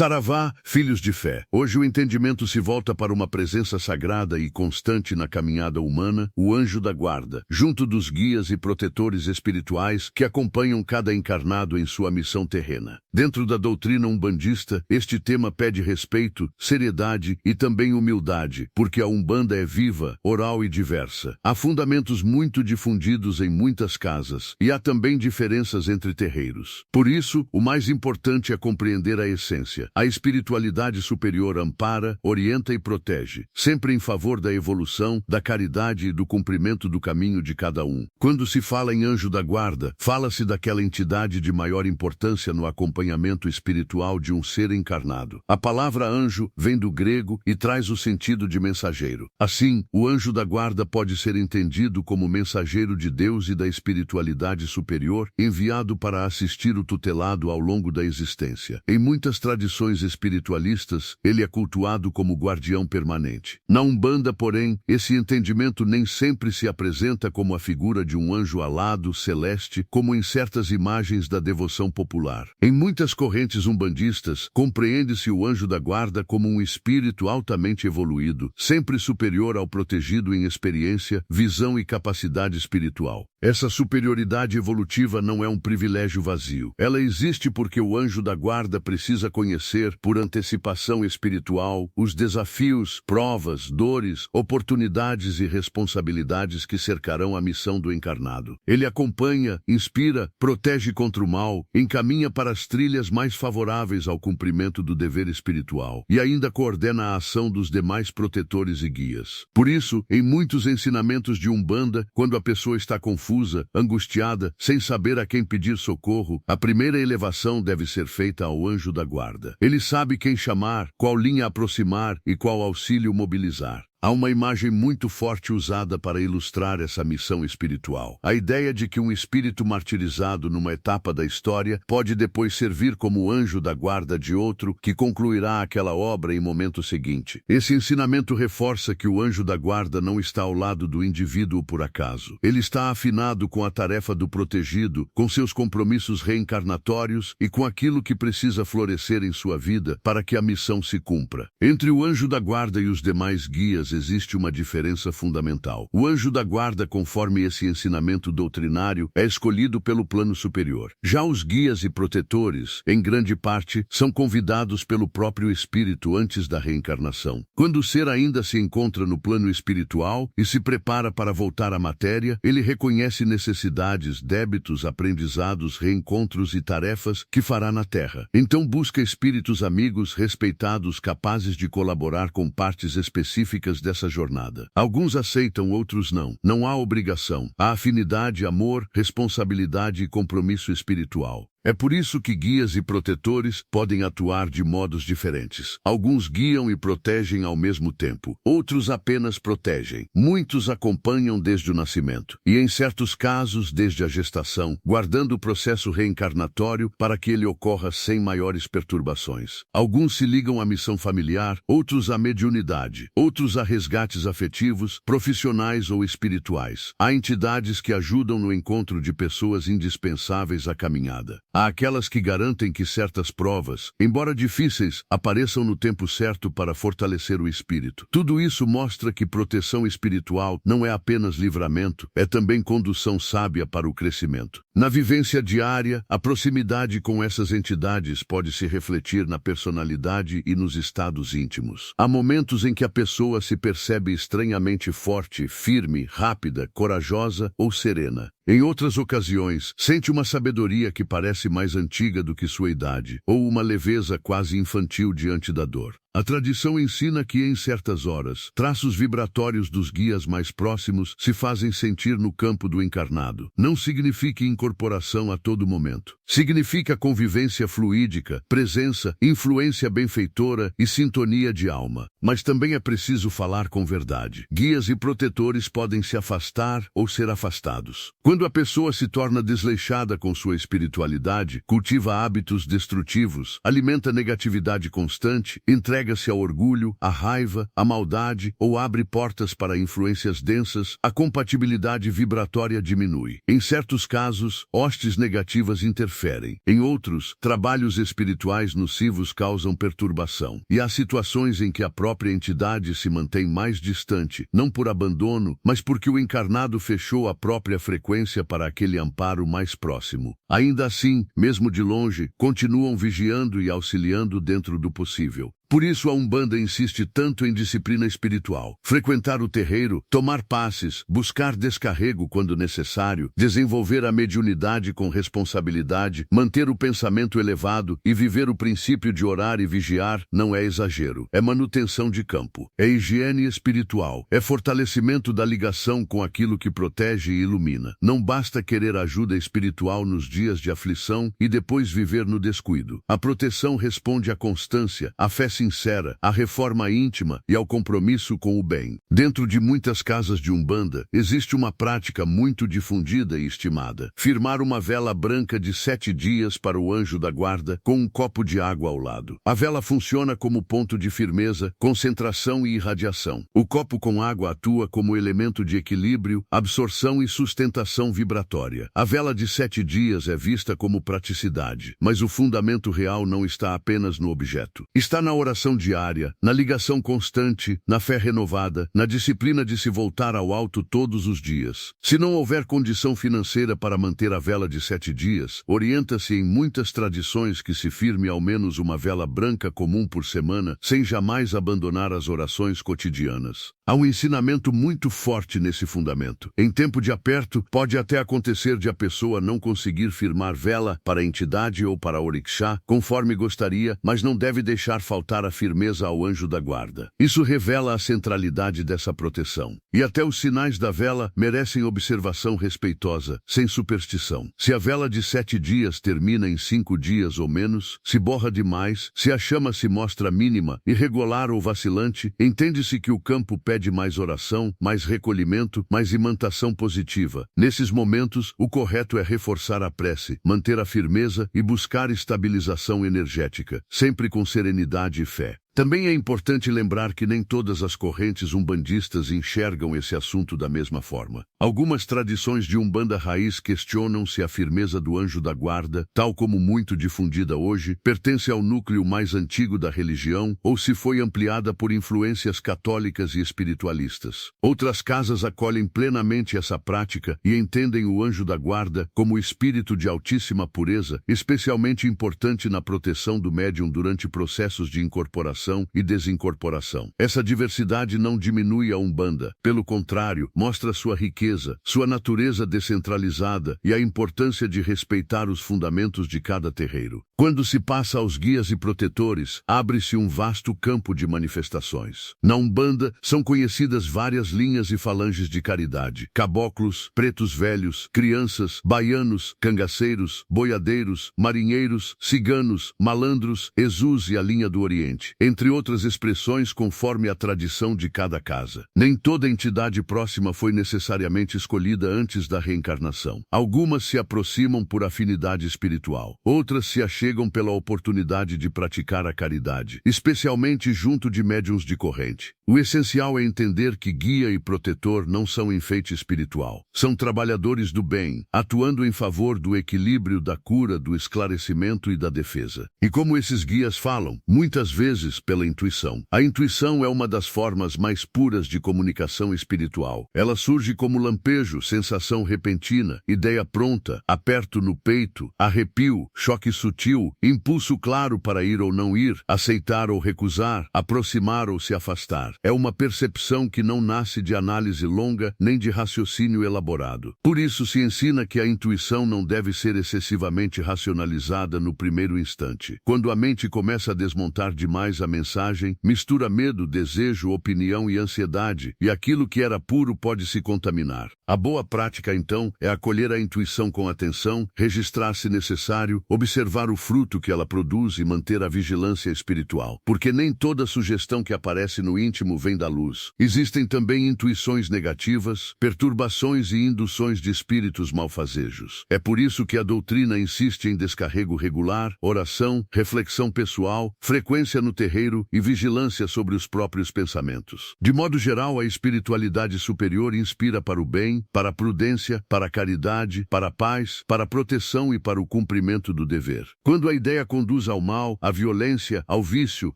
Saravá, filhos de fé. Hoje o entendimento se volta para uma presença sagrada e constante na caminhada humana, o anjo da guarda, junto dos guias e protetores espirituais que acompanham cada encarnado em sua missão terrena. Dentro da doutrina umbandista, este tema pede respeito, seriedade e também humildade, porque a Umbanda é viva, oral e diversa. Há fundamentos muito difundidos em muitas casas, e há também diferenças entre terreiros. Por isso, o mais importante é compreender a essência. A espiritualidade superior ampara, orienta e protege, sempre em favor da evolução, da caridade e do cumprimento do caminho de cada um. Quando se fala em anjo da guarda, fala-se daquela entidade de maior importância no acompanhamento espiritual de um ser encarnado. A palavra anjo vem do grego e traz o sentido de mensageiro. Assim, o anjo da guarda pode ser entendido como mensageiro de Deus e da espiritualidade superior, enviado para assistir o tutelado ao longo da existência. Em muitas tradições espiritualistas, ele é cultuado como guardião permanente. Na Umbanda, porém, esse entendimento nem sempre se apresenta como a figura de um anjo alado, celeste, como em certas imagens da devoção popular. Em muitas correntes umbandistas, compreende-se o anjo da guarda como um espírito altamente evoluído, sempre superior ao protegido em experiência, visão e capacidade espiritual. Essa superioridade evolutiva não é um privilégio vazio. Ela existe porque o anjo da guarda precisa conhecer, por antecipação espiritual, os desafios, provas, dores, oportunidades e responsabilidades que cercarão a missão do encarnado. Ele acompanha, inspira, protege contra o mal, encaminha para as trilhas mais favoráveis ao cumprimento do dever espiritual e ainda coordena a ação dos demais protetores e guias. Por isso, em muitos ensinamentos de Umbanda, quando a pessoa está confusa, angustiada, sem saber a quem pedir socorro, a primeira elevação deve ser feita ao anjo da guarda. Ele sabe quem chamar, qual linha aproximar e qual auxílio mobilizar. Há uma imagem muito forte usada para ilustrar essa missão espiritual. A ideia de que um espírito martirizado numa etapa da história pode depois servir como anjo da guarda de outro que concluirá aquela obra em momento seguinte. Esse ensinamento reforça que o anjo da guarda não está ao lado do indivíduo por acaso. Ele está afinado com a tarefa do protegido, com seus compromissos reencarnatórios e com aquilo que precisa florescer em sua vida para que a missão se cumpra. Entre o anjo da guarda e os demais guias existe uma diferença fundamental. O anjo da guarda, conforme esse ensinamento doutrinário, é escolhido pelo plano superior. Já os guias e protetores, em grande parte, são convidados pelo próprio espírito antes da reencarnação. Quando o ser ainda se encontra no plano espiritual e se prepara para voltar à matéria, ele reconhece necessidades, débitos, aprendizados, reencontros e tarefas que fará na Terra. Então busca espíritos amigos, respeitados, capazes de colaborar com partes específicas dessa jornada. Alguns aceitam, outros não. Não há obrigação. Há afinidade, amor, responsabilidade e compromisso espiritual. É por isso que guias e protetores podem atuar de modos diferentes. Alguns guiam e protegem ao mesmo tempo. Outros apenas protegem. Muitos acompanham desde o nascimento. E em certos casos, desde a gestação, guardando o processo reencarnatório para que ele ocorra sem maiores perturbações. Alguns se ligam à missão familiar, outros à mediunidade, outros a resgates afetivos, profissionais ou espirituais. Há entidades que ajudam no encontro de pessoas indispensáveis à caminhada. Há aquelas que garantem que certas provas, embora difíceis, apareçam no tempo certo para fortalecer o espírito. Tudo isso mostra que proteção espiritual não é apenas livramento, é também condução sábia para o crescimento. Na vivência diária, a proximidade com essas entidades pode se refletir na personalidade e nos estados íntimos. Há momentos em que a pessoa se percebe estranhamente forte, firme, rápida, corajosa ou serena. Em outras ocasiões, sente uma sabedoria que parece mais antiga do que sua idade, ou uma leveza quase infantil diante da dor. A tradição ensina que, em certas horas, traços vibratórios dos guias mais próximos se fazem sentir no campo do encarnado. Não significa incorporação a todo momento. Significa convivência fluídica, presença, influência benfeitora e sintonia de alma. Mas também é preciso falar com verdade. Guias e protetores podem se afastar ou ser afastados. Quando a pessoa se torna desleixada com sua espiritualidade, cultiva hábitos destrutivos, alimenta negatividade constante, entrega entrega-se ao orgulho, à raiva, à maldade ou abre portas para influências densas, a compatibilidade vibratória diminui. Em certos casos, hostes negativas interferem. Em outros, trabalhos espirituais nocivos causam perturbação. E há situações em que a própria entidade se mantém mais distante, não por abandono, mas porque o encarnado fechou a própria frequência para aquele amparo mais próximo. Ainda assim, mesmo de longe, continuam vigiando e auxiliando dentro do possível. Por isso a Umbanda insiste tanto em disciplina espiritual. Frequentar o terreiro, tomar passes, buscar descarrego quando necessário, desenvolver a mediunidade com responsabilidade, manter o pensamento elevado e viver o princípio de orar e vigiar não é exagero. É manutenção de campo. É higiene espiritual. É fortalecimento da ligação com aquilo que protege e ilumina. Não basta querer ajuda espiritual nos dias de aflição e depois viver no descuido. A proteção responde à constância, à fé sincera, à reforma íntima e ao compromisso com o bem. Dentro de muitas casas de Umbanda, existe uma prática muito difundida e estimada. Firmar uma vela branca de 7 dias para o anjo da guarda, com um copo de água ao lado. A vela funciona como ponto de firmeza, concentração e irradiação. O copo com água atua como elemento de equilíbrio, absorção e sustentação vibratória. A vela de 7 dias é vista como praticidade, mas o fundamento real não está apenas no objeto. Está na oração diária, na ligação constante, na fé renovada, na disciplina de se voltar ao alto todos os dias. Se não houver condição financeira para manter a vela de 7 dias, orienta-se em muitas tradições que se firme ao menos uma vela branca comum por semana, sem jamais abandonar as orações cotidianas. Há um ensinamento muito forte nesse fundamento. Em tempo de aperto, pode até acontecer de a pessoa não conseguir firmar vela para a entidade ou para a orixá, conforme gostaria, mas não deve deixar faltar a firmeza ao anjo da guarda. Isso revela a centralidade dessa proteção. E até os sinais da vela merecem observação respeitosa, sem superstição. Se a vela de 7 dias termina em 5 dias ou menos, se borra demais, se a chama se mostra mínima, irregular ou vacilante, entende-se que o campo pede mais oração, mais recolhimento, mais imantação positiva. Nesses momentos, o correto é reforçar a prece, manter a firmeza e buscar estabilização energética, sempre com serenidade e fé. Também é importante lembrar que nem todas as correntes umbandistas enxergam esse assunto da mesma forma. Algumas tradições de Umbanda raiz questionam se a firmeza do anjo da guarda, tal como muito difundida hoje, pertence ao núcleo mais antigo da religião ou se foi ampliada por influências católicas e espiritualistas. Outras casas acolhem plenamente essa prática e entendem o anjo da guarda como espírito de altíssima pureza, especialmente importante na proteção do médium durante processos de incorporação e desincorporação. Essa diversidade não diminui a Umbanda, pelo contrário, mostra sua riqueza, sua natureza descentralizada e a importância de respeitar os fundamentos de cada terreiro. Quando se passa aos guias e protetores, abre-se um vasto campo de manifestações. Na Umbanda, são conhecidas várias linhas e falanges de caridade: caboclos, pretos velhos, crianças, baianos, cangaceiros, boiadeiros, marinheiros, ciganos, malandros, Exus e a linha do Oriente, entre outras expressões conforme a tradição de cada casa. Nem toda entidade próxima foi necessariamente escolhida antes da reencarnação. Algumas se aproximam por afinidade espiritual. Outras se achegam pela oportunidade de praticar a caridade, especialmente junto de médiuns de corrente. O essencial é entender que guia e protetor não são enfeite espiritual. São trabalhadores do bem, atuando em favor do equilíbrio, da cura, do esclarecimento e da defesa. E como esses guias falam, muitas vezes pela intuição. A intuição é uma das formas mais puras de comunicação espiritual. Ela surge como lampejo, sensação repentina, ideia pronta, aperto no peito, arrepio, choque sutil, impulso claro para ir ou não ir, aceitar ou recusar, aproximar ou se afastar. É uma percepção que não nasce de análise longa nem de raciocínio elaborado. Por isso se ensina que a intuição não deve ser excessivamente racionalizada no primeiro instante. Quando a mente começa a desmontar demais a mensagem, mistura medo, desejo, opinião e ansiedade, e aquilo que era puro pode se contaminar. A boa prática, então, é acolher a intuição com atenção, registrar se necessário, observar o fruto que ela produz e manter a vigilância espiritual. Porque nem toda sugestão que aparece no íntimo íntimo vem da luz. Existem também intuições negativas, perturbações e induções de espíritos malfazejos. É por isso que a doutrina insiste em descarrego regular, oração, reflexão pessoal, frequência no terreiro e vigilância sobre os próprios pensamentos. De modo geral, a espiritualidade superior inspira para o bem, para a prudência, para a caridade, para a paz, para a proteção e para o cumprimento do dever. Quando a ideia conduz ao mal, à violência, ao vício,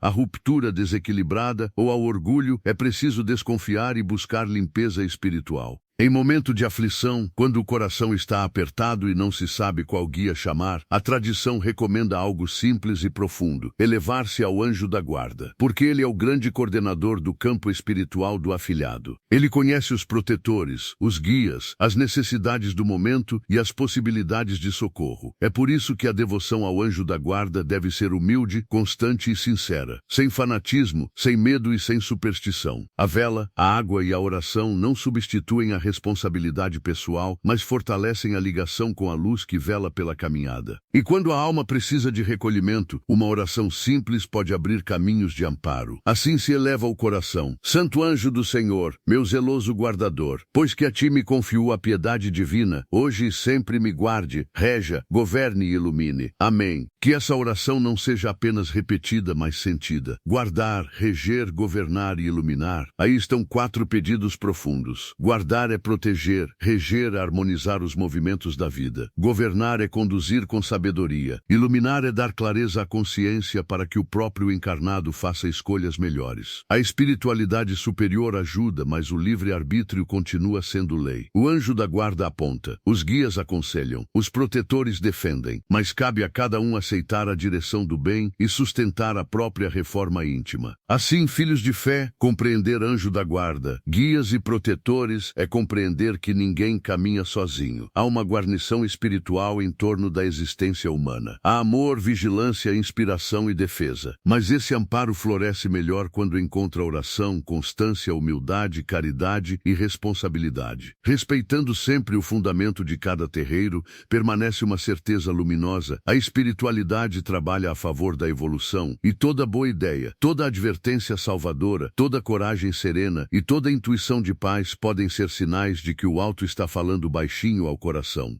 à ruptura desequilibrada ou ao orgulho, é preciso desconfiar e buscar limpeza espiritual. Em momento de aflição, quando o coração está apertado e não se sabe qual guia chamar, a tradição recomenda algo simples e profundo: elevar-se ao anjo da guarda, porque ele é o grande coordenador do campo espiritual do afilhado. Ele conhece os protetores, os guias, as necessidades do momento e as possibilidades de socorro. É por isso que a devoção ao anjo da guarda deve ser humilde, constante e sincera, sem fanatismo, sem medo e sem superstição. A vela, a água e a oração não substituem a responsabilidade pessoal, mas fortalecem a ligação com a luz que vela pela caminhada. E quando a alma precisa de recolhimento, uma oração simples pode abrir caminhos de amparo. Assim se eleva o coração: Santo anjo do Senhor, meu zeloso guardador, pois que a ti me confiou a piedade divina, hoje e sempre me guarde, reja, governe e ilumine. Amém. Que essa oração não seja apenas repetida, mas sentida. Guardar, reger, governar e iluminar. Aí estão 4 pedidos profundos. Guardar é proteger, reger é harmonizar os movimentos da vida. Governar é conduzir com sabedoria. Iluminar é dar clareza à consciência para que o próprio encarnado faça escolhas melhores. A espiritualidade superior ajuda, mas o livre-arbítrio continua sendo lei. O anjo da guarda aponta, os guias aconselham, os protetores defendem, mas cabe a cada um aceitar a direção do bem e sustentar a própria reforma íntima. Assim, filhos de fé, compreender anjo da guarda, guias e protetores é compreender que ninguém caminha sozinho. Há uma guarnição espiritual em torno da existência humana. Há amor, vigilância, inspiração e defesa. Mas esse amparo floresce melhor quando encontra oração, constância, humildade, caridade e responsabilidade. Respeitando sempre o fundamento de cada terreiro, permanece uma certeza luminosa: a espiritualidade trabalha a favor da evolução, e toda boa ideia, toda advertência salvadora, toda coragem serena e toda intuição de paz podem ser sinais de que o alto está falando baixinho ao coração.